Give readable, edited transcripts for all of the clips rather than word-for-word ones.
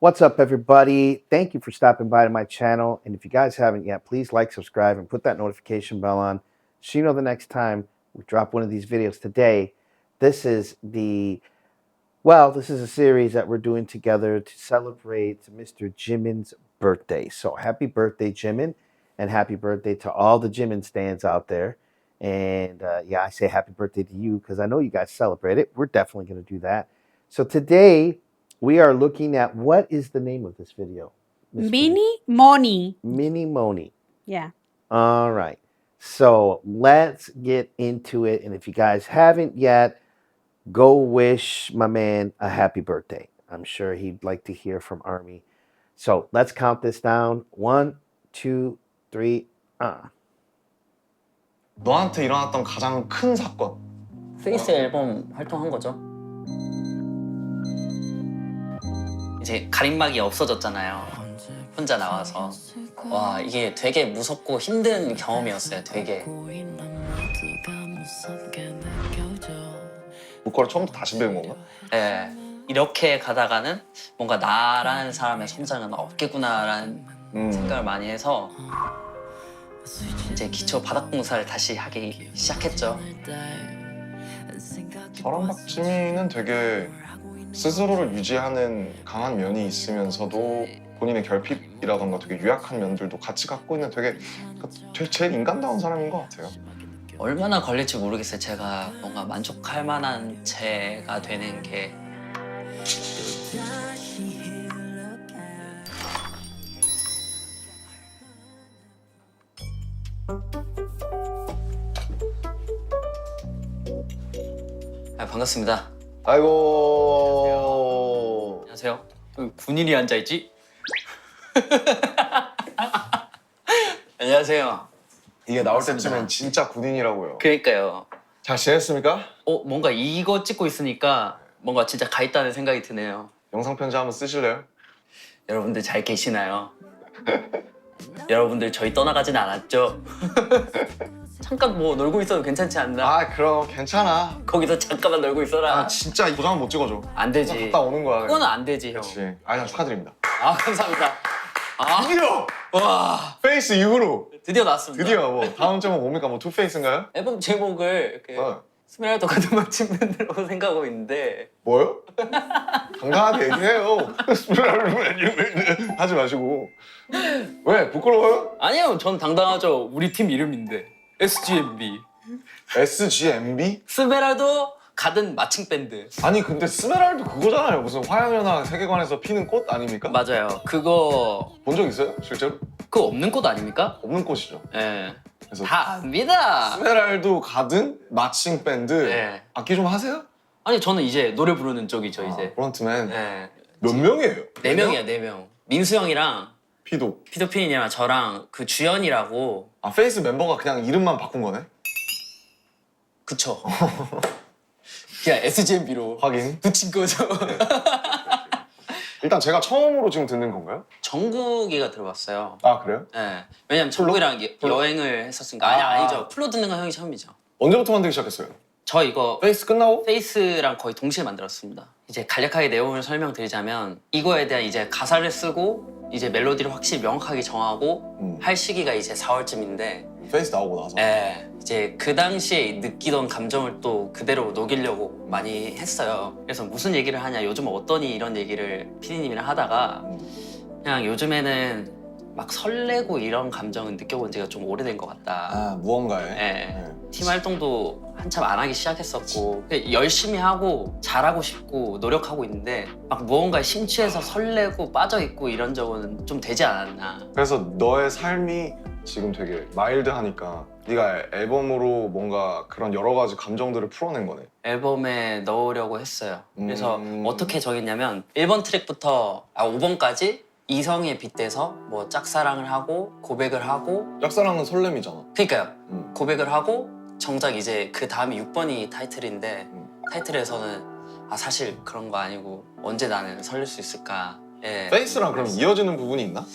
What's up, everybody? Thank you for stopping by to my channel. And if you guys haven't yet, please like, subscribe, and put that notification bell on so you know the next time we drop one of these videos. Today, this is this is a series that we're doing together to celebrate Mr. Jimin's birthday. So happy birthday, Jimin, and happy birthday to all the Jimin stands out there. And I say happy birthday to you because I know you guys celebrate it. We're definitely going to do that. So today, we are looking at, what is the name of this video? Moni. Moni. Yeah. All right. So let's get into it. And if you guys haven't yet, go wish my man a happy birthday. I'm sure he'd like to hear from Army. So let's count this down. 1, 2, 3. 너한테 일어났던 가장 큰 사건. 페이스 앨범 활동한 거죠. 이제 가림막이 없어졌잖아요. 혼자 나와서. 와, 이게 되게 무섭고 힘든 경험이었어요. 되게. 보컬을 처음부터 다시 배운 건가? 네, 이렇게 가다가는 뭔가 나라는 사람의 성장은 없겠구나라는 생각을 많이 해서 이제 기초 바닥공사를 다시 하기 시작했죠. 저랑 박지민은 되게 스스로를 유지하는 강한 면이 있으면서도 본인의 결핍이라던가 되게 유약한 면들도 같이 갖고 있는 되게 제일 인간다운 사람인 것 같아요. 얼마나 걸릴지 모르겠어요. 제가 뭔가 만족할 만한 제가 되는 게. 반갑습니다. 아이고. 안녕하세요. 군인이 앉아있지? 안녕하세요. 이게 나올 때쯤엔 진짜 군인이라고요. 그러니까요. 잘 지냈습니까? 뭔가 이거 찍고 있으니까 뭔가 진짜 가 있다는 생각이 드네요. 영상 편지 한번 쓰실래요? 여러분들 잘 계시나요? 여러분들 저희 떠나가진 않았죠? 잠깐 뭐 놀고 있어도 괜찮지 않나? 아 그럼 괜찮아. 거기서 잠깐만 놀고 있어라. 아 진짜 도장은 못 찍어줘. 안 되지. 갔다 오는 거야. 그거는 안 되지, 형. 그렇지. 아니 축하드립니다. 아, 감사합니다. 아, 드디어! 와, 페이스 이후로 드디어 나왔습니다. 드디어 뭐 다음 제목 뭡니까? 뭐 투페이스인가요? 앨범 제목을 스메랄도 같은 맛집 밴드라고 생각하고 있는데. 뭐요? 당당하게 얘기해요. 하지 마시고. 왜? 부끄러워요? 아니요, 전 당당하죠. 우리 팀 이름인데. SGMB. SGMB? 스메랄도 가든 마칭 밴드. 아니 근데 스메랄드 그거잖아요. 무슨 화양연화 세계관에서 피는 꽃 아닙니까? 맞아요. 그거 본 적 있어요? 실제로? 그거 없는 꽃 아닙니까? 없는 꽃이죠. 예. 그래서 다 압니다. 스메랄드 가든 마칭 밴드. 네. 악기 좀 하세요? 아니, 저는 이제 노래 부르는 쪽이죠, 이제. 프론트맨. 예. 몇 명이에요? 4명이야, 4명. 민수 형이랑 피도. 피도피디님이랑 저랑 그 주연이라고. 아 페이스 멤버가 그냥 이름만 바꾼 거네? 그쵸. 그냥 SGMB로 확인. 붙인 거죠. 일단 제가 처음으로 지금 듣는 건가요? 정국이가 들어봤어요. 아 그래요? 예. 왜냐면 정국이랑 여행을 했었으니까. 아니죠. 플로 듣는 건 형이 처음이죠. 언제부터 만들기 시작했어요? 저 이거 페이스 끝나고? 페이스랑 거의 동시에 만들었습니다. 이제 간략하게 내용을 설명드리자면, 이거에 대한 이제 가사를 쓰고 이제 멜로디를 확실히 명확하게 정하고 할 시기가 이제 4월쯤인데, 페이스 나오고 나서. 이제 그 당시에 느끼던 감정을 또 그대로 녹이려고 많이 했어요. 그래서 무슨 얘기를 하냐, 요즘 어떠니, 이런 얘기를 피디님이랑 하다가 그냥 요즘에는 막 설레고 이런 감정은 느껴본 지가 좀 오래된 것 같다. 아 무언가에. 네. 팀 활동도 한참 안 하기 시작했었고, 열심히 하고 잘하고 싶고 노력하고 있는데 막 무언가에 심취해서 설레고 빠져있고 이런 적은 좀 되지 않았나. 그래서 너의 삶이 지금 되게 마일드하니까 네가 앨범으로 뭔가 그런 여러 가지 감정들을 풀어낸 거네. 앨범에 넣으려고 했어요. 그래서 어떻게 정했냐면 1번 트랙부터 5번까지 이성에 빗대서 뭐 짝사랑을 하고 고백을 하고. 짝사랑은 설렘이잖아. 그러니까요. 고백을 하고 정작 이제 그 다음이 6번이 타이틀인데 타이틀에서는 사실 그런 거 아니고 언제 나는 설렐 수 있을까. 예. 페이스랑 그럼 이어지는 부분이 있나?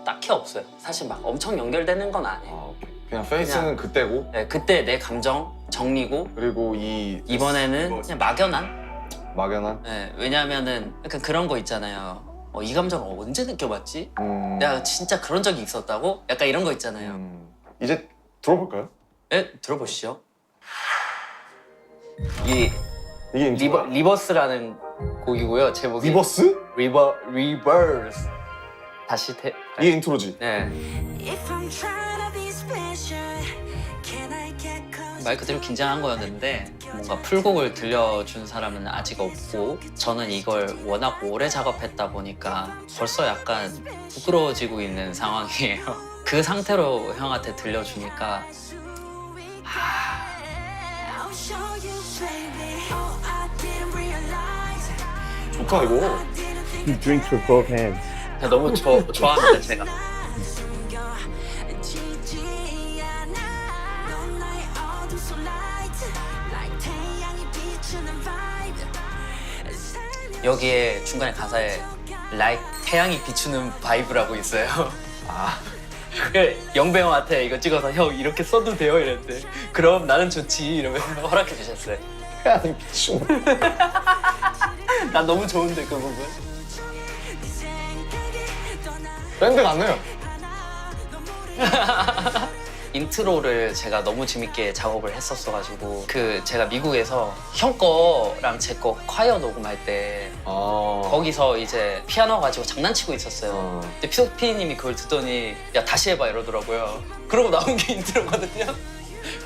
딱히 없어요. 사실 막 엄청 연결되는 건 아니에요. 그냥 페이스는 그때고. 네, 그때 내 감정 정리고, 그리고 이번에는 그냥 막연한 막연한? 네, 왜냐하면은 약간 그런 거 있잖아요. 이 감정을 언제 느껴봤지? 내가 진짜 그런 적이 있었다고? 약간 이런 거 있잖아요. 이제 들어볼까요? 네, 들어보시죠. 이게 이게 인트로야? 리버스라는 곡이고요. 제목이 리버스? 리버스. 다시 이게 인트로지? 네. 말 그대로 긴장한 거였는데 뭔가 풀곡을 들려준 사람은 아직 없고 저는 이걸 워낙 오래 작업했다 보니까 벌써 약간 부끄러워지고 있는 상황이에요. 그 상태로 형한테 들려주니까 좋다 이거. He drinks with both hands. 너무 좋아합니다 제가. 여기에 중간에 가사에 like 태양이 비추는 바이브라고 있어요. 영배 형한테 이거 찍어서 형 이렇게 써도 돼요 이랬는데 그럼 나는 좋지 이러면서 허락해 주셨어요. 태양이 비추는. 난 너무 좋은데 그 부분. 밴드 같네요. 인트로를 제가 너무 재밌게 작업을 했었어가지고 제가 미국에서 형 거랑 제 거 콰이어 녹음할 때 거기서 이제 피아노 가지고 장난치고 있었어요. 근데 피디님이 그걸 듣더니 야 다시 해봐 이러더라고요. 그러고 나온 게 인트로거든요.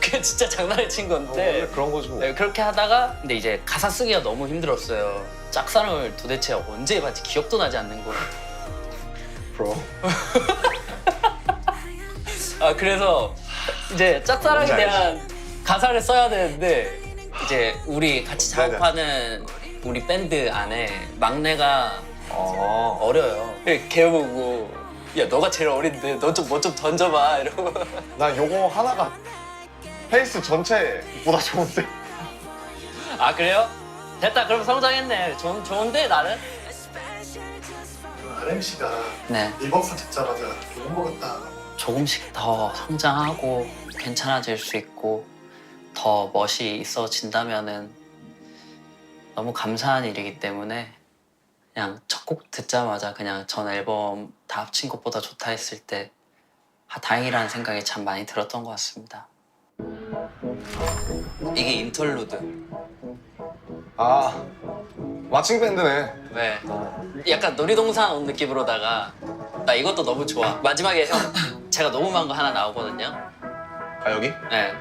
그게 진짜 장난을 친 건데 원래 그런 거지 뭐. 네, 그렇게 하다가 근데 이제 가사 쓰기가 너무 힘들었어요. 짝사랑을 도대체 언제 해봤지 기억도 나지 않는 거예요. 브로. 그래서 이제 짝사랑에 대한 가사를 써야 되는데 이제 우리 같이 작업하는 우리 밴드 안에 막내가 어려요. 걔 보고 야 너가 제일 어린데 너 좀 뭐 좀 던져봐 이러고. 나 요거 하나가 페이스 전체보다 좋은데. 그래요? 됐다 그럼 성장했네. 좋은데 나는? RMC가 네. 리버스 듣자마자 좋은 것 같다. 조금씩 더 성장하고 괜찮아질 수 있고 더 멋이 있어진다면은 너무 감사한 일이기 때문에 그냥 첫 곡 듣자마자 그냥 전 앨범 다 합친 것보다 좋다 했을 때 다행이라는 생각이 참 많이 들었던 것 같습니다. 이게 인터루드. 마칭 밴드네. 네. 약간 놀이동산 온 느낌으로다가 나 이것도 너무 좋아. 마지막에 형 제가 녹음한 거 하나 나오거든요. 여기? 네.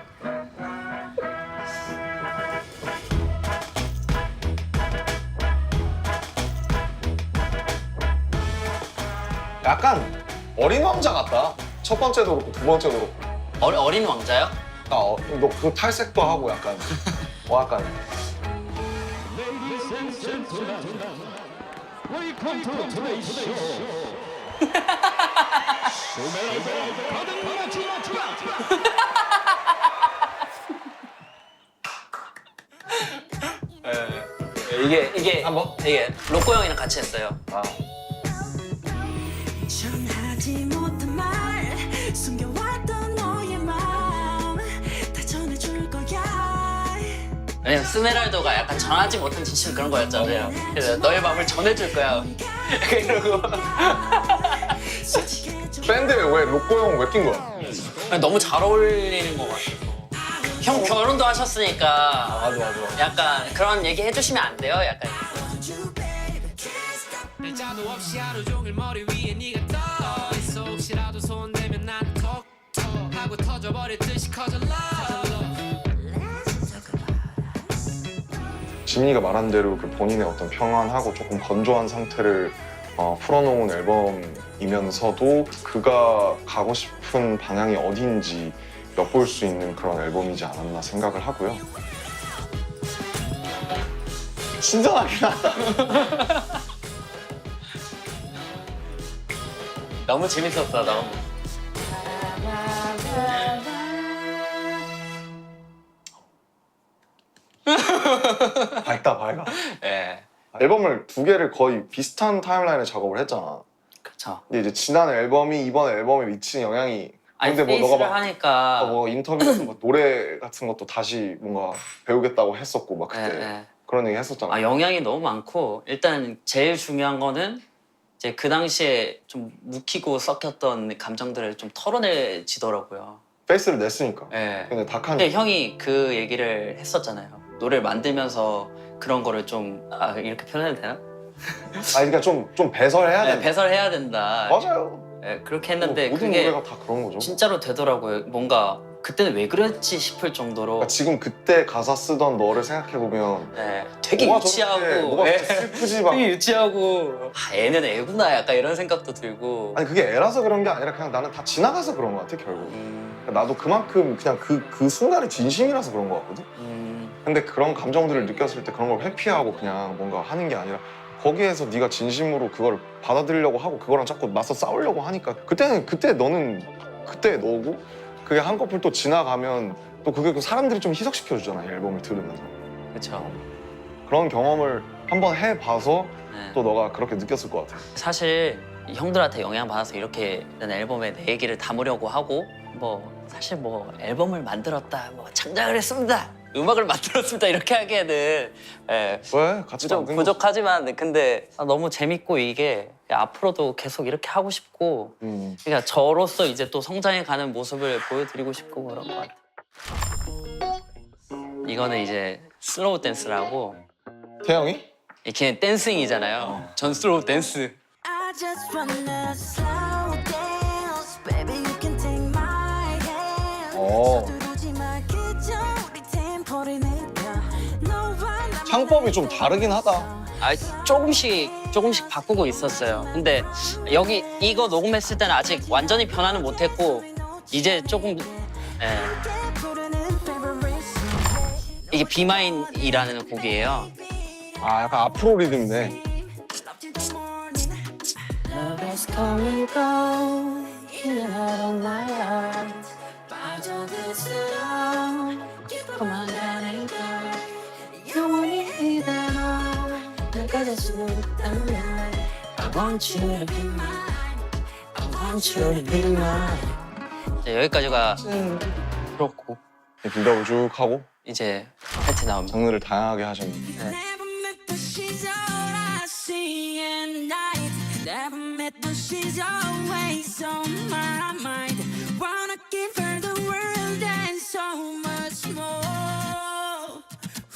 약간 어린 왕자 같다. 첫 번째도 그렇고 두 번째도 그렇고. 어린 왕자요? 너 그 탈색도 하고 약간 약간 이게 한번? 이게 로꼬 형이랑 같이 했어요. 전하지 못한 말 숨겨왔던 너의 마음 다 전해줄 거야. 왜냐면 스메랄도가 약간 전하지 못한 진심 그런 거였잖아요. 그래서 너의 마음을 전해줄 거야. 이러고 밴드에 왜 로꼬 형 왜 낀 거야? 너무 잘 어울리는 것 같아서. 형 결혼도 하셨으니까 맞아. 약간 그런 얘기 해주시면 안 돼요? 약간 날짜도 없이 하루 종일 머리 위에 네가 떠 있어. 혹시라도 손 대면 난 톡톡 하고 터져버릴 듯이 커져 love. 지민이가 말한 대로 그 본인의 어떤 평안하고 조금 건조한 상태를 풀어놓은 앨범이면서도 그가 가고 싶은 방향이 어딘지 엿볼 수 있는 그런 앨범이지 않았나 생각을 하고요. 신선하긴 하다. 너무 재밌었다 너무. 밝아. 예. 앨범을 두 개를 거의 비슷한 타임라인에 작업을 했잖아. 그쵸. 근데 이제 지난 앨범이 이번 앨범에 미치는 영향이 아니 근데 뭐 페이스를 너가 막 하니까 뭐 인터뷰에서 뭐 노래 같은 것도 다시 뭔가 배우겠다고 했었고 막 그때 예. 그런 얘기 했었잖아. 아, 영향이 너무 많고 일단 제일 중요한 거는 이제 그 당시에 좀 묵히고 썩혔던 감정들을 좀 털어내지더라고요. 페이스를 냈으니까. 예. 근데 닭한 근데 형이 그 얘기를 했었잖아요. 노래를 만들면서 그런 거를 좀 이렇게 표현해도 되나? 그러니까 좀 배설해야 네, 돼. 배설해야 된다. 맞아요. 예, 그렇게 했는데 모든 그게 노래가 다 그런 거죠. 진짜로 되더라고요. 뭔가 그때는 왜 그랬지 싶을 정도로 그러니까 지금 그때 가사 쓰던 너를 생각해 보면 예, 되게 뭐가 유치하고 뭐가 예, 저렇게 슬프지 막. 되게 유치하고 얘는 애구나 약간 이런 생각도 들고 아니 그게 애라서 그런 게 아니라 그냥 나는 다 지나가서 그런 것 같아 결국. 그러니까 나도 그만큼 그냥 그 순간이 진심이라서 그런 것 같거든. 근데 그런 감정들을 느꼈을 때 그런 걸 회피하고 그냥 뭔가 하는 게 아니라 거기에서 네가 진심으로 그걸 받아들이려고 하고 그거랑 자꾸 맞서 싸우려고 하니까 그때 너는 그때 너고 그게 한꺼풀 또 지나가면 또 그게 그 사람들이 좀 희석시켜 주잖아 이 앨범을 들으면서. 그렇죠. 그런 경험을 한번 해봐서 네. 또 너가 그렇게 느꼈을 것 같아. 사실 이 형들한테 영향 받아서 이렇게 난 앨범에 내 얘기를 담으려고 하고 사실 앨범을 만들었다 창작을 했습니다 음악을 만들었습니다 이렇게 하기에는 예, 왜? 같이 좀 만든 부족하지만 근데 너무 재밌고 이게 앞으로도 계속 이렇게 하고 싶고 거지. 그러니까 저로서 이제 또 성장해가는 모습을 보여드리고 싶고 그런 것 같아요. 이거는 이제 슬로우 댄스라고 태영이? 이렇게 댄싱이잖아요. 전 슬로우 댄스. I just wanna slow dance, baby. You can take my hand. 서두르지 마, 그저 우리 템포를 느껴. 너와 나만 창법이 좀 다르긴 하다. 조금씩 바꾸고 있었어요. 근데 여기 이거 녹음했을 때는 아직 완전히 변화는 못했고 이제 조금 부르는 favorite song. 이게 비마인이라는 곡이에요. 아 약간 앞으로 리듬이네. Love is come and go, in and out of my life. 빠져들수록 깊어만 가는 걸 영원히 이대로 내가 수 있다면 I want you to be mine. I want you to be mine. 여기까지가 그렇고 빌드업을 쭉 하고 이제 파이트 나옵니다. 장르를 다양하게 하셨네. Never met but she's all I see at night. Never met but she's always on my mind. Wanna give her the world and so much more.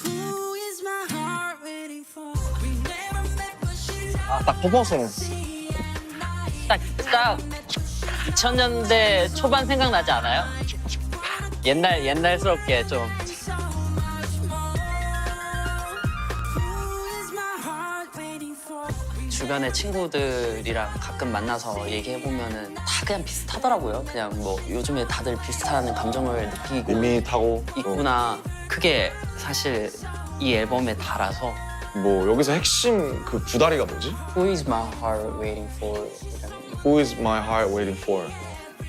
Who is my heart waiting for? We never met but she's all 딱 퍼포먼스는 I see at night. 딱 2000년대 초반 생각나지 않아요? 옛날스럽게 좀 So much more. Who is my heart waiting for? 주변의 친구들이랑 가끔 만나서 얘기해보면은 다 그냥 비슷하더라고요. 그냥 요즘에 다들 비슷한 감정을 느끼고 밋밋하고 있구나. 그게 사실 이 앨범에 달아서 뭐 여기서 핵심 그 구다리가 뭐지? Who is my heart waiting for? Who is my heart waiting for?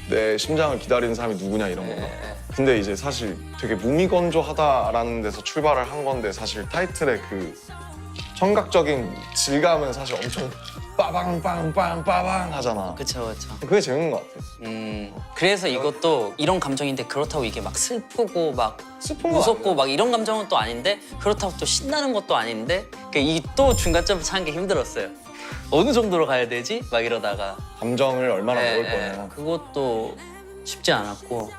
내 심장을 기다리는 사람이 누구냐 이런 건가? 근데 이제 사실 되게 무미건조하다라는 데서 출발을 한 건데 사실 타이틀의 그 청각적인 질감은 사실 엄청 빠방빵빵 하잖아. 그쵸. 그게 재밌는 것 같아. 그래서 이것도 이런 감정인데 그렇다고 이게 막 슬프고 막 슬픈 거 무섭고 막 이런 감정은 또 아닌데 그렇다고 또 신나는 것도 아닌데 이 또 중간점을 찾는 게 힘들었어요. 어느 정도로 가야 되지? 막 이러다가 감정을 얼마나 넣을 거냐. 그것도 쉽지 않았고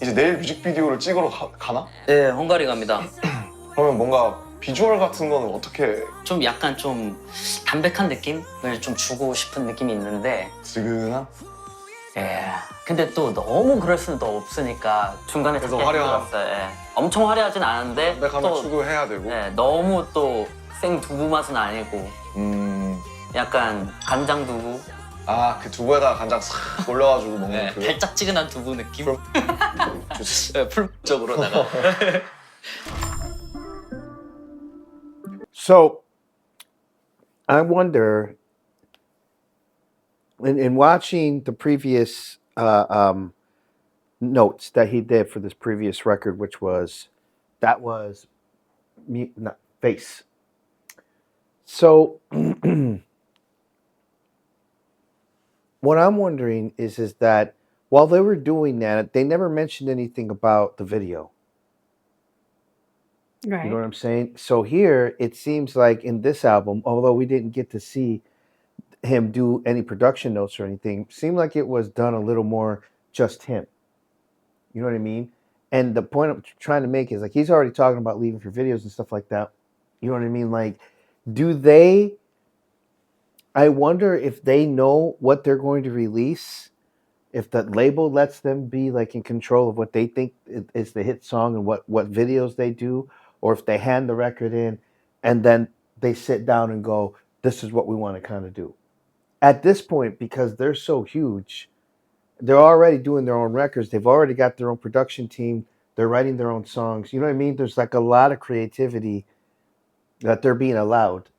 이제 내일 뮤직비디오를 찍으러 가나? 네, 헝가리 갑니다. 그러면 뭔가 비주얼 같은 거는 어떻게 좀 약간 좀 담백한 느낌을 좀 주고 싶은 느낌이 있는데 지근한? 근데 또 너무 그럴 수는 또 없으니까 중간에 그래서 찾게 화려한. 힘들었어요. 엄청 화려하진 않은데 담백하면 또 추구해야 되고. 너무 또 생두부 맛은 아니고 약간 간장 두부 그 두부에다가 간장 싹 올려가지고 먹는 그거. 달짝지근한 두부 느낌? 좋지. 풀적으로다가 So, I wonder, in watching the previous notes that he did for this previous record, which was not Face. So, what I'm wondering is that while they were doing that, they never mentioned anything about the video. Right. You know what I'm saying? So here, it seems like in this album, although we didn't get to see him do any production notes or anything, seemed like it was done a little more just him. You know what I mean? And the point I'm trying to make is like he's already talking about leaving for videos and stuff like that. You know what I mean? Like, do they? I wonder if they know what they're going to release. If the label lets them be like in control of what they think is the hit song and what videos they do, or if they hand the record in and then they sit down and go, this is what we want to kind of do. At this point, because they're so huge, they're already doing their own records. They've already got their own production team. They're writing their own songs. You know what I mean? There's like a lot of creativity that they're being allowed.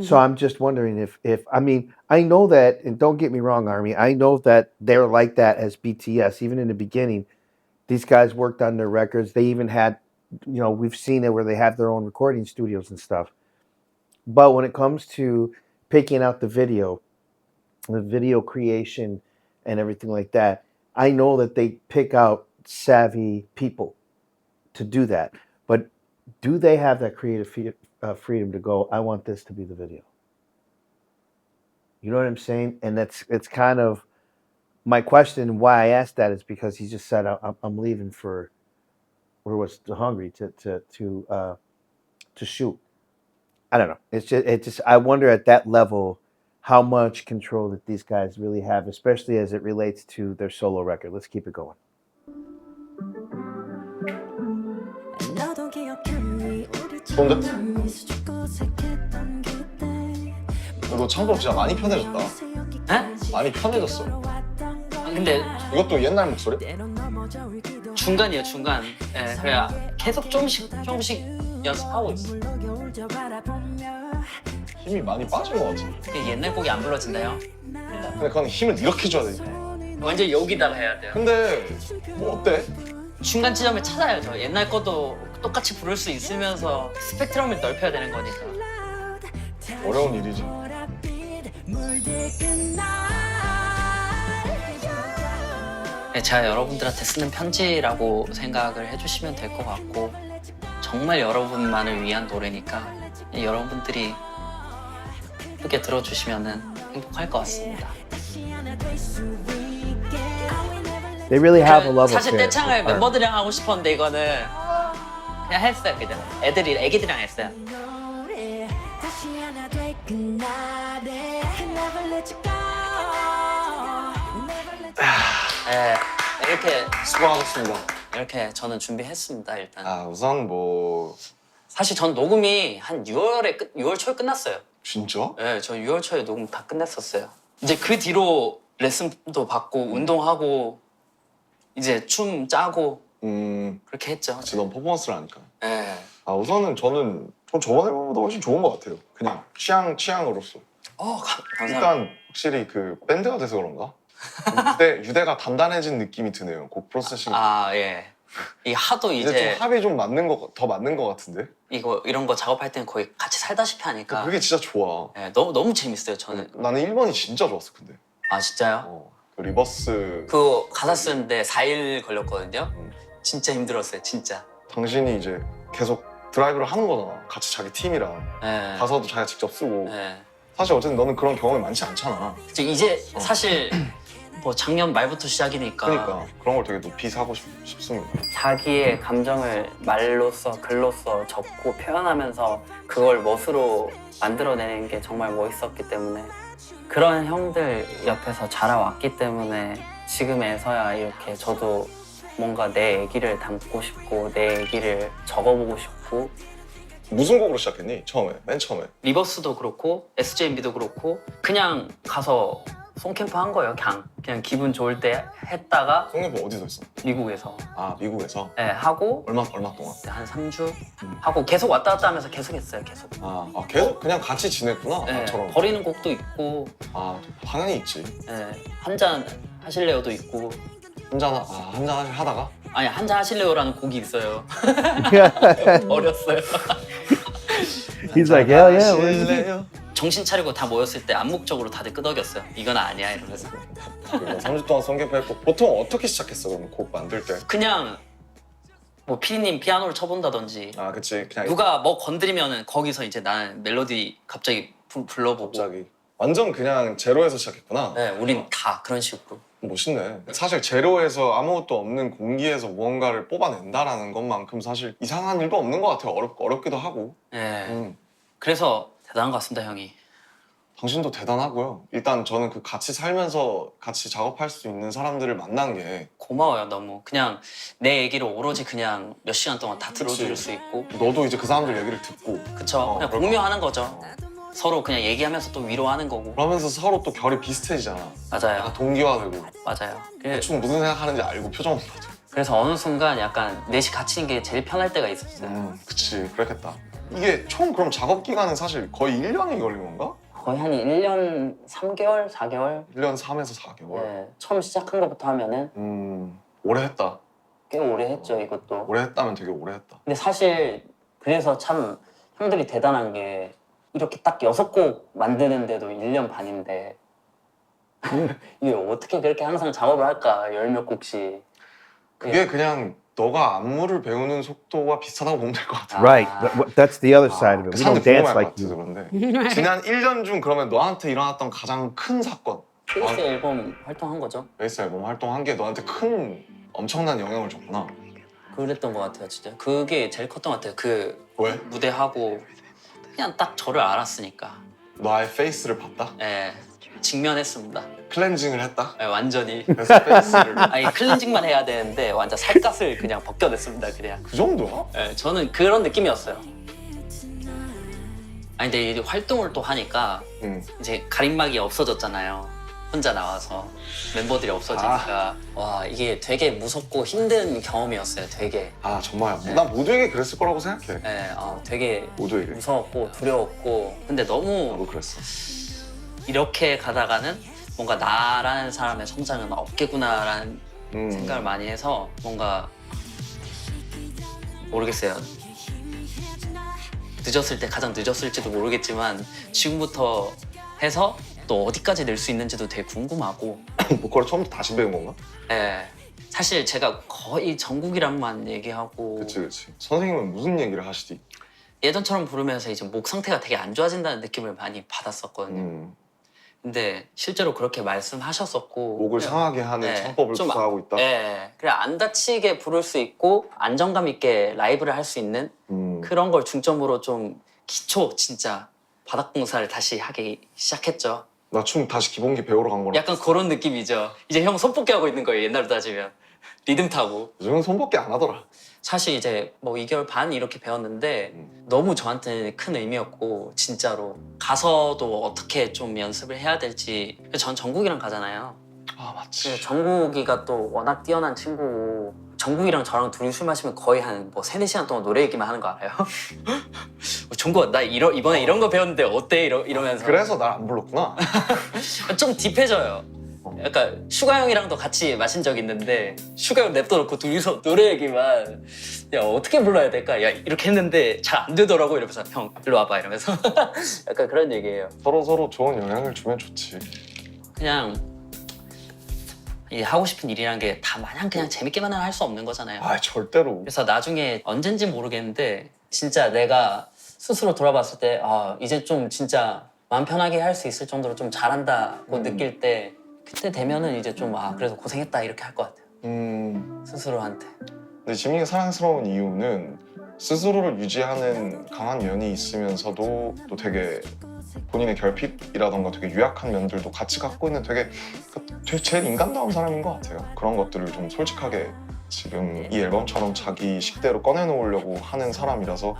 So I'm just wondering if I mean, I know that, and don't get me wrong, Army, I know that they're like that as BTS. Even in the beginning, these guys worked on their records. They even had, you know, we've seen it where they have their own recording studios and stuff. But when it comes to picking out the video creation and everything like that, I know that they pick out savvy people to do that. But do they have that creative freedom to go, I want this to be the video? You know what I'm saying? And it's kind of my question. Why I asked that is because he just said, I'm leaving for where was the Hungary to shoot. I don't know. It's just I wonder at that level how much control that these guys really have, especially as it relates to their solo record. Let's keep it going. 좋은데? 너 참고 진짜 많이 편해졌다. 에? 많이 편해졌어. 아, 근데 이것도 옛날 목소리? 중간이에요, 중간. 예, 그냥 계속 조금씩 연습하고 있어. 힘이 많이 빠진 것 같아. 이게 옛날 곡이 안 불러진다요. 근데 그건 힘을 이렇게 줘야 돼. 완전 여기다가 해야 돼요. 근데 뭐 어때? 중간 지점을 찾아야죠. 옛날 것도 똑같이 부를 수 있으면서 스펙트럼을 넓혀야 되는 거니까. 어려운 일이지. 네, 제가 여러분들한테 쓰는 편지라고 생각을 해주시면 될 것 같고 정말 여러분만을 위한 노래니까 여러분들이 예쁘게 들어주시면 행복할 것 같습니다. They really have a love 사실 affair. 떼창을 with art. 멤버들이랑 하고 싶었는데 이거는 그냥 했어요. 그냥 애기들이랑 했어요. 네, 이렇게 수고하셨습니다. 이렇게 저는 준비했습니다. 일단 아 우선 뭐 사실 전 녹음이 한 6월 초에 끝났어요. 진짜? 네, 저 6월 초에 녹음 다 끝냈었어요. 이제 그 뒤로 레슨도 받고 운동하고 이제 춤 짜고 그렇게 했죠. 그치 넌 퍼포먼스를 하니까. 네. 아 우선은 전 저번 앨범보다 훨씬 좋은 것 같아요. 그냥 취향으로서. 감사합니다. 일단 확실히 그 밴드가 돼서 그런가? 유대가 단단해진 느낌이 드네요. 곡 프로세싱. 아 예. 이 하도 이제 이제 좀 합이 좀 더 맞는 것 같은데? 이런 거 작업할 때는 거의 같이 살다시피 하니까 그게 진짜 좋아. 예, 너무 재밌어요. 저는. 나는 1번이 진짜 좋았어 근데. 아 진짜요? 그 리버스. 그거 가사 쓰는데 4일 걸렸거든요. 음. 진짜 힘들었어요. 진짜. 당신이 이제 계속 드라이브를 하는 거잖아. 같이 자기 팀이랑. 예. 가사도 자기가 직접 쓰고. 예. 사실 어쨌든 너는 그런 경험이 많지 않잖아. 이제 사실 뭐 작년 말부터 시작이니까 그러니까 그런 걸 되게 높이 사고 싶습니다. 자기의 감정을 말로써 글로써 적고 표현하면서 그걸 멋으로 만들어내는 게 정말 멋있었기 때문에 그런 형들 옆에서 자라왔기 때문에 지금에서야 이렇게 저도 뭔가 내 얘기를 담고 싶고 내 얘기를 적어보고 싶고. 무슨 곡으로 시작했니? 처음에? 맨 처음에? 리버스도 그렇고 SJMB도 그렇고 그냥 가서 송캠프 한 거예요. 그냥 기분 좋을 때 했다가 송년부 어디서 했어? 미국에서 아 미국에서? 네, 하고 얼마 동안? 한 3주 하고 계속 왔다 갔다 하면서 계속 했어요. 계속. 아 계속 그냥 같이 지냈구나. 네, 나처럼. 버리는 곡도 있고 아 당연히 있지. 네, 한잔 하실래요도 있고 한잔 하다가? 아니 한잔 하실래요라는 곡이 있어요. 어렸어요. He's like, hell yeah. 하실래요? 정신 차리고 다 모였을 때 암묵적으로 다들 끄덕였어요. 이건 아니야 이러면서. 3주 동안 송년부 했고 보통 어떻게 시작했어? 그럼 곡 만들 때? 그냥 뭐 피디님 피아노를 쳐본다든지 아 그치 그냥 누가 뭐 건드리면은 거기서 이제 나는 멜로디 갑자기 불러보고. 갑자기 완전 그냥 제로에서 시작했구나. 네, 우린 다 그런 식으로. 멋있네. 사실 제로에서 아무것도 없는 공기에서 무언가를 뽑아낸다라는 것만큼 사실 이상한 일도 없는 것 같아요. 어렵기도 하고. 네. 그래서 대단한 것 같습니다, 형이. 당신도 대단하고요. 일단 저는 그 같이 살면서 같이 작업할 수 있는 사람들을 만난 게 고마워요, 너무. 그냥 내 얘기를 오로지 그냥 몇 시간 동안 다 들어줄 그치. 수 있고. 너도 이제 그 사람들 얘기를 듣고 그쵸. 그냥 그럴 공유하는 거죠. 서로 그냥 얘기하면서 또 위로하는 거고. 그러면서 서로 또 결이 비슷해지잖아. 맞아요. 약간 동기화되고 맞아요. 대충 무슨 생각하는지 알고 표정 봐도. 그래서 어느 순간 약간 넷이 같이 있는 게 제일 편할 때가 있었어요. 그치 그렇겠다. 이게 총 그럼 작업 기간은 사실 거의 1년이 걸린 건가? 거의 한 1년 3개월, 4개월? 1년 3에서 4개월. 네. 처음 시작한 것부터 하면은 오래 했다. 꽤 오래 했죠, 이것도. 오래 했다면 되게 오래 했다. 근데 사실 그래서 참 형들이 대단한 게 이렇게 딱 6곡 만드는데도 1년 반인데 이게 어떻게 그렇게 항상 작업을 할까, 10몇 곡씩. 그게 그냥 너가 안무를 배우는 속도와 비슷하다고 보면 될 것 같아. Right. That's the other side of it. We 사람들 don't dance 궁금할 것 like 같아서 you. 그런데 지난 1년 중 그러면 너한테 일어났던 가장 큰 사건 베이스 앨범 활동한 거죠. 베이스 앨범 활동한 게 너한테 큰 엄청난 영향을 줬구나. 그랬던 것 같아요, 진짜. 그게 제일 컸던 것 같아요. 그 왜? 무대하고 그냥 딱 저를 알았으니까. 너의 페이스를 봤다? 예, 직면했습니다. 클렌징을 했다? 예, 완전히. 그래서 페이스를 아니 클렌징만 해야 되는데 완전 살갗을 그냥 벗겨냈습니다, 그냥. 그 정도야? 예, 저는 그런 느낌이었어요. 아니 근데 이 활동을 또 하니까 응. 이제 가림막이 없어졌잖아요. 혼자 나와서 멤버들이 없어지니까 와 이게 되게 무섭고 힘든 경험이었어요. 되게. 아 정말 난 모두에게 그랬을 거라고 생각해. 예, 되게 모두에게. 무서웠고 두려웠고 근데 너무 나도 그랬어. 이렇게 가다가는 뭔가 나라는 사람의 성장은 없겠구나라는 생각을 많이 해서 뭔가 모르겠어요. 늦었을 때 가장 늦었을지도 모르겠지만 지금부터 해서 또 어디까지 낼 수 있는지도 되게 궁금하고. 보컬을 처음부터 다시 배운 건가? 예, 사실 제가 거의 정국이랑만 얘기하고 그치. 선생님은 무슨 얘기를 하시지? 예전처럼 부르면서 이제 목 상태가 되게 안 좋아진다는 느낌을 많이 받았었거든요. 근데 실제로 그렇게 말씀하셨었고 목을 상하게 하는 네, 창법을 좀 구사하고 있다? 네, 그래 안 다치게 부를 수 있고 안정감 있게 라이브를 할 수 있는 그런 걸 중점으로 좀 기초 진짜 바닥 공사를 다시 하기 시작했죠. 나 춤 다시 기본기 배우러 간 거랑 약간 그런 느낌이죠. 이제 형 손뽑기 하고 있는 거예요, 옛날로 따지면. 리듬 타고. 요즘은 손밖에 안 하더라. 사실 이제 뭐 2개월 반 이렇게 배웠는데 너무 저한테 큰 의미였고 진짜로 가서도 어떻게 좀 연습을 해야 될지. 전 정국이랑 가잖아요. 아 맞지. 근데 정국이가 또 워낙 뛰어난 친구고 정국이랑 저랑 둘이 술 마시면 거의 한 뭐 3-4시간 동안 노래 얘기만 하는 거 알아요? 정국아 나 이번에 이런 거 배웠는데 어때? 이러면서 그래서 날 안 불렀구나. 좀 딥해져요. 약간 슈가 형이랑도 같이 마신 적 있는데 슈가 형 냅둬놓고 둘이서 노래 얘기만 야 어떻게 불러야 될까? 야 이렇게 했는데 잘 안 되더라고 이러면서 형 일로 와봐 이러면서 약간 그런 얘기예요. 서로 좋은 영향을 주면 좋지. 그냥 이 하고 싶은 일이란 게 다 마냥 그냥 재밌게만 할 수 없는 거잖아요. 아 절대로. 그래서 나중에 언젠지 모르겠는데 진짜 내가 스스로 돌아봤을 때 아 이제 좀 진짜 마음 편하게 할 수 있을 정도로 좀 잘한다고 느낄 때 그때 되면은 이제 좀 아 그래서 고생했다 이렇게 할 것 같아요. 스스로한테. 근데 지민이가 사랑스러운 이유는 스스로를 유지하는 강한 면이 있으면서도 또 되게 본인의 결핍이라던가 되게 유약한 면들도 같이 갖고 있는 되게 제일 인간다운 사람인 것 같아요. 그런 것들을 좀 솔직하게 지금 이 앨범처럼 자기 식대로 꺼내놓으려고 하는 사람이라서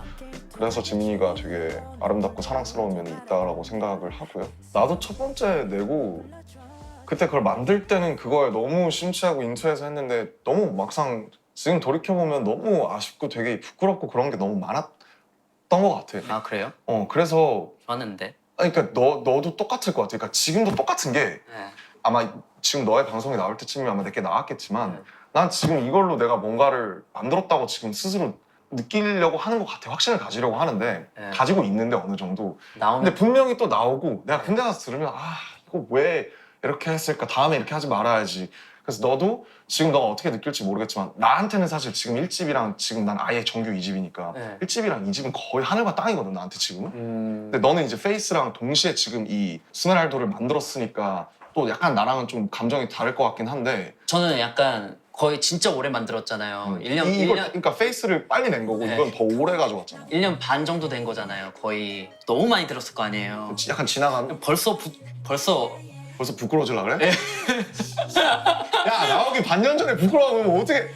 그래서 지민이가 되게 아름답고 사랑스러운 면이 있다라고 생각을 하고요. 나도 첫 번째 내고 그때 그걸 만들 때는 그거에 너무 심취하고 인투해서 했는데 너무 막상 지금 돌이켜보면 너무 아쉽고 되게 부끄럽고 그런 게 너무 많았던 것 같아. 아 그래요? 그래서 좋았는데. 아니, 그러니까 너도 똑같을 것 같아. 그러니까 지금도 똑같은 게 네. 아마 지금 너의 방송이 나올 때쯤이면 아마 내게 나왔겠지만 난 지금 이걸로 내가 뭔가를 만들었다고 지금 스스로 느끼려고 하는 것 같아. 확신을 가지려고 하는데 네. 가지고 있는데 어느 정도. 나오면 근데 분명히 또 나오고 내가 군대 가서 들으면 아 이거 왜 이렇게 했을까? 다음에 이렇게 하지 말아야지. 그래서 너도 지금 너가 어떻게 느낄지 모르겠지만 나한테는 사실 지금 1집이랑 지금 난 아예 정규 2집이니까 네. 1집이랑 2집은 거의 하늘과 땅이거든 나한테 지금은. 근데 너는 이제 페이스랑 동시에 지금 이 스메랄도를 만들었으니까 또 약간 나랑은 좀 감정이 다를 것 같긴 한데 저는 약간 거의 진짜 오래 만들었잖아요. 1년, 이걸 1년, 그러니까 페이스를 빨리 낸 거고 네. 이건 더 오래 가져왔잖아. 1년 반 정도 된 거잖아요. 거의 너무 많이 들었을 거 아니에요. 약간 지나간 벌써 부끄러워질라 그래? 야 나오기 반년 전에 부끄러우면 어떻게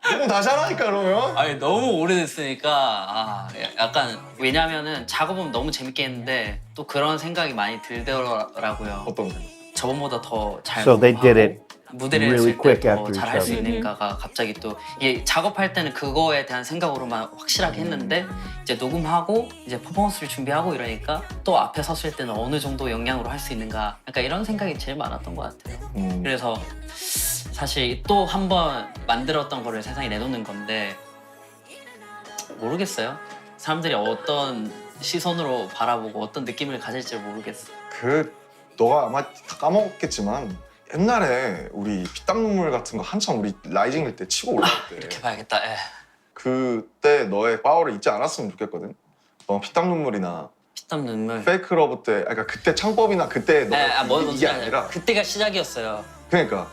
너무 다시 하라니까 그러면. 아니 너무 오래됐으니까 약간 왜냐면은 작업은 너무 재밌게 했는데 또 그런 생각이 많이 들더라고요. 어떤 생각? 저번보다 더 잘 So they did it 무대를 really 했을 quick 때 더 after each 잘할 수 other. 있는가가 갑자기 또 이게 작업할 때는 그거에 대한 생각으로만 확실하게 했는데 이제 녹음하고 이제 퍼포먼스를 준비하고 이러니까 또 앞에 섰을 때는 어느 정도 역량으로 할 수 있는가 약간 이런 생각이 제일 많았던 것 같아요. 그래서 사실 또 한 번 만들었던 거를 세상에 내놓는 건데 모르겠어요. 사람들이 어떤 시선으로 바라보고 어떤 느낌을 가질지 모르겠어. 너가 아마 다 까먹었겠지만 옛날에 우리 피땀 눈물 같은 거 한참 우리 라이징일 때 치고 올라갈 때 이렇게 봐야겠다. 그때 너의 파워를 잊지 않았으면 좋겠거든. 너 피땀 눈물이나 피땀 눈물. 페이크 러브 때 그러니까 그때 창법이나 그때 너 이게 아니라 그때가 시작이었어요. 그러니까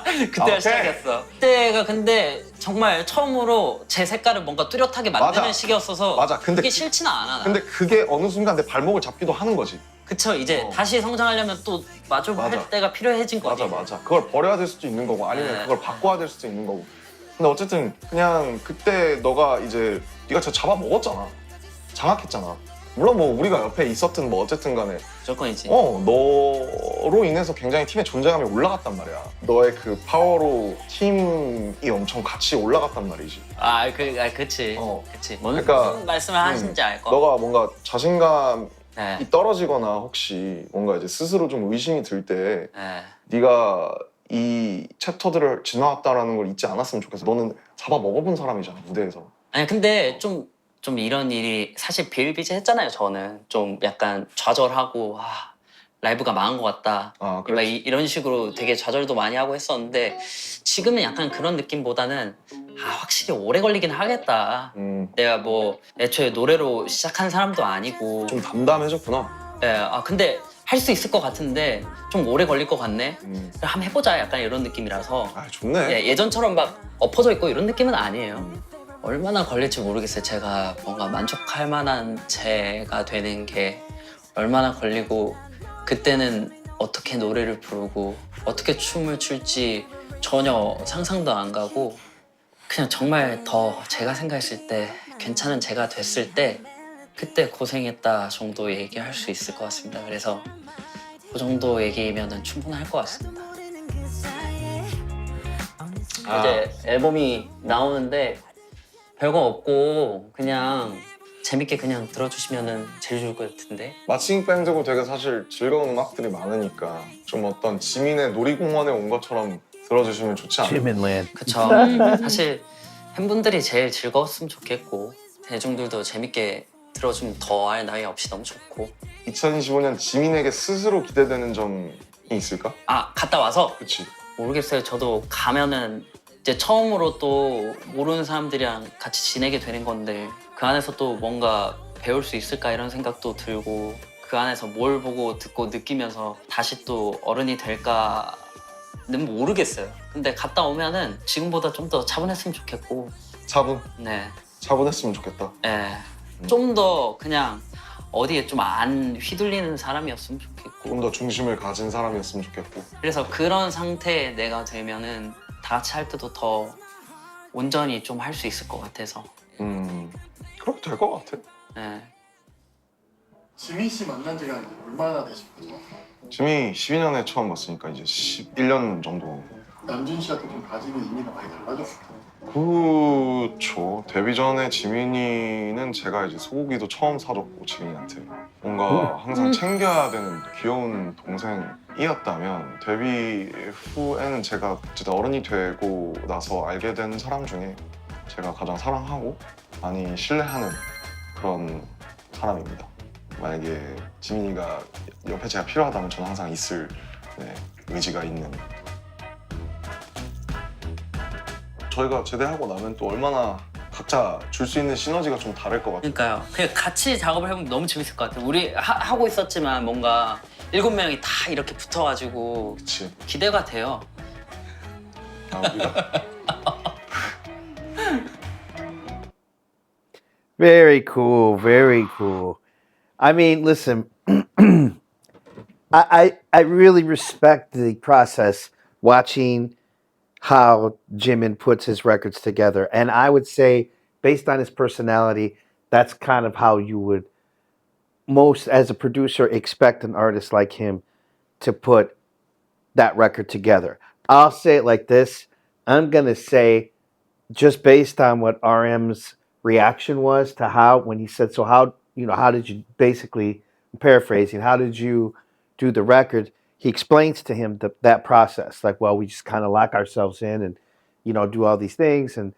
그때가 오케이. 시작이었어. 그때가 근데 정말 처음으로 제 색깔을 뭔가 뚜렷하게 만드는 맞아. 시기였어서 맞아. 근데 그게 싫지는 않아. 근데 그게 어느 순간 내 발목을 잡기도 하는 거지. 그쵸 이제 다시 성장하려면 또 맞아. 마주할 때가 필요해진 거지. 맞아. 그걸 버려야 될 수도 있는 거고 아니면 네. 그걸 바꿔야 될 수도 있는 거고. 근데 어쨌든 그냥 그때 너가 이제 네가 진짜 잡아먹었잖아. 장악했잖아. 물론 뭐 우리가 옆에 있었든 뭐 어쨌든 간에 무조건이지. 너로 인해서 굉장히 팀의 존재감이 올라갔단 말이야. 너의 그 파워로 팀이 엄청 같이 올라갔단 말이지. 그치. 어. 그치. 그러니까, 무슨 말씀을 하시는지 알 거. 너가 뭔가 자신감이 네. 떨어지거나 혹시 뭔가 이제 스스로 좀 의심이 들 때 네. 네가 이 챕터들을 지나왔다라는 걸 잊지 않았으면 좋겠어. 너는 잡아먹어본 사람이잖아 무대에서. 아니 근데 좀 이런 일이 사실 비일비재했잖아요. 저는 좀 약간 좌절하고 라이브가 망한 것 같다. 아, 막 이런 식으로 되게 좌절도 많이 하고 했었는데 지금은 약간 그런 느낌보다는 확실히 오래 걸리긴 하겠다. 내가 뭐 애초에 노래로 시작한 사람도 아니고 좀 담담해졌구나. 근데 할 수 있을 것 같은데 좀 오래 걸릴 것 같네. 한번 해보자 약간 이런 느낌이라서 좋네. 예전처럼 막 엎어져 있고 이런 느낌은 아니에요. 얼마나 걸릴지 모르겠어요. 제가 뭔가 만족할 만한 제가 되는 게 얼마나 걸리고 그때는 어떻게 노래를 부르고 어떻게 춤을 출지 전혀 상상도 안 가고 그냥 정말 더 제가 생각했을 때 괜찮은 제가 됐을 때 그때 고생했다 정도 얘기할 수 있을 것 같습니다. 그래서 그 정도 얘기면 충분할 것 같습니다. 이제 앨범이 나오는데 별거 없고 그냥 재밌게 그냥 들어주시면 제일 좋을 것 같은데. 마칭 밴드고 되게 사실 즐거운 음악들이 많으니까 좀 어떤 지민의 놀이공원에 온 것처럼 들어주시면 좋지 않아요? Jimin Land. 그쵸. 사실 팬분들이 제일 즐거웠으면 좋겠고 대중들도 재밌게 들어주면 더할 나위 없이 너무 좋고. 2025년 지민에게 스스로 기대되는 점이 있을까? 갔다 와서? 그치. 모르겠어요. 저도 가면은 이제 처음으로 또 모르는 사람들이랑 같이 지내게 되는 건데 그 안에서 또 뭔가 배울 수 있을까 이런 생각도 들고 그 안에서 뭘 보고 듣고 느끼면서 다시 또 어른이 될까는 모르겠어요. 근데 갔다 오면은 지금보다 좀 더 차분했으면 좋겠고. 차분했으면 좋겠다. 네. 좀 더 그냥 어디에 좀 안 휘둘리는 사람이었으면 좋겠고. 좀 더 중심을 가진 사람이었으면 좋겠고. 그래서 그런 상태에 내가 되면은 다 같이 할 때도 더 온전히 좀 할 수 있을 것 같아서. 그렇게 될 것 같아. 네. 지민 씨 만난 지가 얼마나 되신 거죠? 지민이 12년에 처음 봤으니까 이제 11년 정도. 남준 씨한테 좀 가지는 의미가 많이 달라졌을 텐데. 그쵸. 데뷔 전에 지민이는 제가 이제 소고기도 처음 사줬고 지민이한테 뭔가 항상 챙겨야 되는 귀여운 동생이었다면 데뷔 후에는 제가 어쨌든 어른이 되고 나서 알게 된 사람 중에 제가 가장 사랑하고 많이 신뢰하는 그런 사람입니다. 만약에 지민이가 옆에 제가 필요하다면 저는 항상 있을 의지가 있는. 저희가 제대하고 나면 또 얼마나 각자 줄 수 있는 시너지가 좀 다를 것 같아요. 그러니까요. 그냥 같이 작업을 해보면 너무 재밌을 것 같아요. 우리 하고 있었지만 뭔가 7명이 다 이렇게 붙어가지고 그치. 기대가 돼요. 아, 우리가? Very cool. Very cool. I mean, listen, I really respect the process watching how Jimin puts his records together. And I would say, based on his personality, that's kind of how you would most, as a producer, expect an artist like him to put that record together. I'll say it like this. I'm going to say, just based on what RM's reaction was to how, when he said, so how, how did you basically, paraphrasing, how did you do the record? He explains to him that process. Like, well, we just kind of lock ourselves in and, do all these things. And,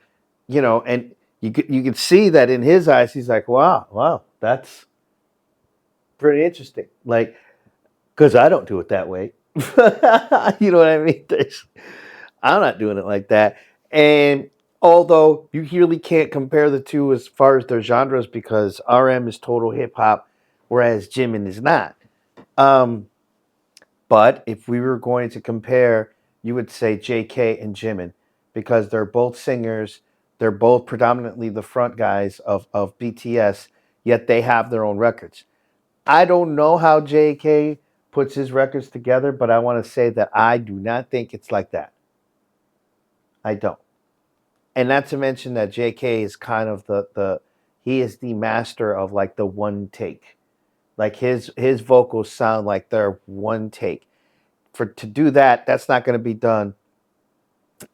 and you could see that in his eyes, he's like, wow, that's pretty interesting. Like, because I don't do it that way. You know what I mean? I'm not doing it like that. And although you really can't compare the two as far as their genres because RM is total hip hop, whereas Jimin is not. But if we were going to compare, you would say JK and Jimin because they're both singers. They're both predominantly the front guys of BTS, yet they have their own records. I don't know how JK puts his records together, but I want to say that I do not think it's like that. I don't. And not to mention that JK is kind of he is the master of like the one take. Like his vocals sound like they're one take. To do that, that's not going to be done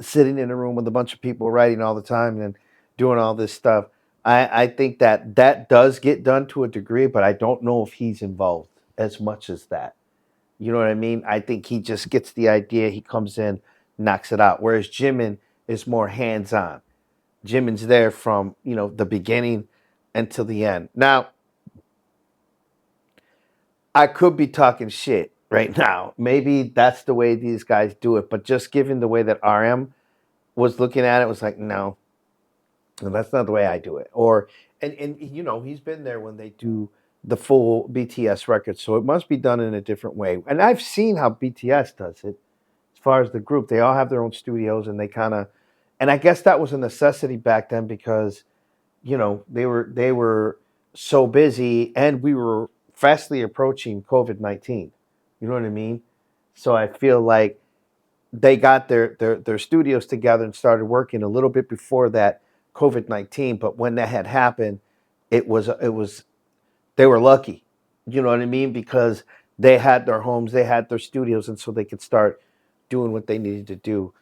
sitting in a room with a bunch of people writing all the time and doing all this stuff. I think that does get done to a degree, but I don't know if he's involved as much as that. You know what I mean? I think he just gets the idea. He comes in, knocks it out. Whereas Jimin is more hands-on. Jimin's there from, the beginning until the end. Now, I could be talking shit right now. Maybe that's the way these guys do it. But just given the way that RM was looking at it, was like, no, that's not the way I do it. Or, and he's been there when they do the full BTS record. So it must be done in a different way. And I've seen how BTS does it. As far as the group, they all have their own studios and they kind of, and I guess that was a necessity back then because, they were so busy and we were fastly approaching COVID-19. You know what I mean? So I feel like they got their studios together and started working a little bit before that COVID-19. But when that had happened, it was they were lucky. You know what I mean? Because they had their homes, they had their studios, and so they could start doing what they needed to do.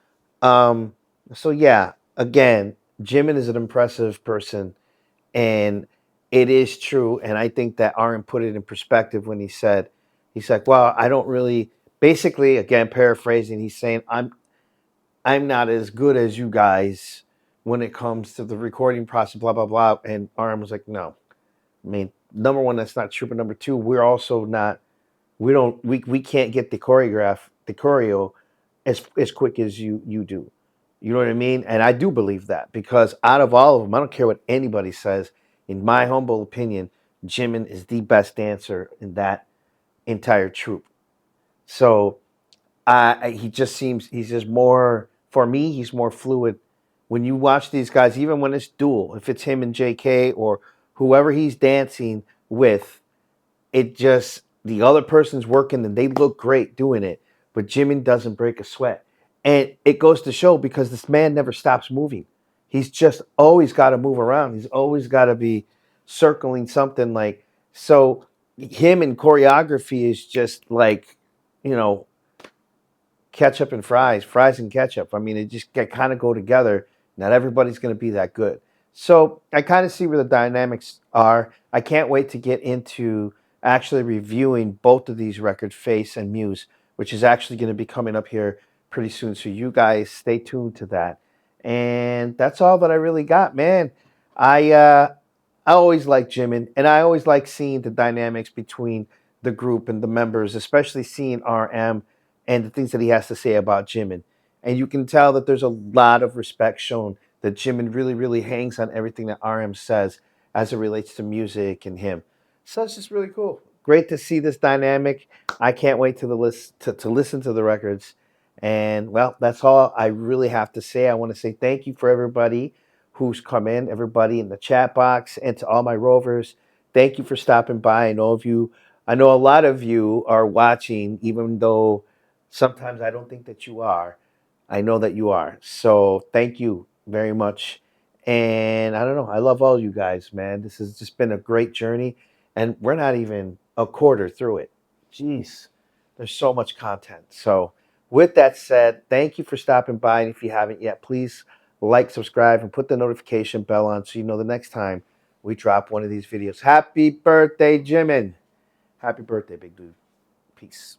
So yeah, again, Jimin is an impressive person, and it is true. And I think that Aaron put it in perspective when he's like, well, I don't really. Basically, again, paraphrasing, he's saying I'm not as good as you guys when it comes to the recording process, blah blah blah. And Aaron was like, no, I mean, number one, that's not true. But number two, we're also not. We can't get the choreo as quick as you do. You know what I mean? And I do believe that because out of all of them, I don't care what anybody says. In my humble opinion, Jimin is the best dancer in that entire troupe. So he's just more, for me, he's more fluid. When you watch these guys, even when it's dual, if it's him and JK or whoever he's dancing with, the other person's working and they look great doing it, but Jimin doesn't break a sweat. And it goes to show because this man never stops moving. He's just always got to move around. He's always got to be circling something like, so him in choreography is just like, ketchup and fries and ketchup. I mean, it just kind of go together. Not everybody's going to be that good. So I kind of see where the dynamics are. I can't wait to get into actually reviewing both of these records, Face and Muse, which is actually going to be coming up here pretty soon. So you guys stay tuned to that. And that's all that I really got, man. I always like Jimin, and I always like seeing the dynamics between the group and the members, especially seeing RM and the things that he has to say about Jimin. And you can tell that there's a lot of respect shown, that Jimin really, really hangs on everything that RM says as it relates to music and him. So it's just really cool. Great to see this dynamic. I can't wait to listen to the records. And well, that's all I really have to say. I want to say thank you for everybody who's come in, everybody in the chat box, and to all my rovers. Thank you for stopping by. I know a lot of you are watching, even though sometimes I don't think that you are. I know that you are. So thank you very much. And I don't know. I love all you guys, man. This has just been a great journey. And we're not even a quarter through it. Jeez, there's so much content. So with that said, thank you for stopping by. And if you haven't yet, please like, subscribe, and put the notification bell on so you know the next time we drop one of these videos. Happy birthday, Jimin. Happy birthday, big dude. Peace.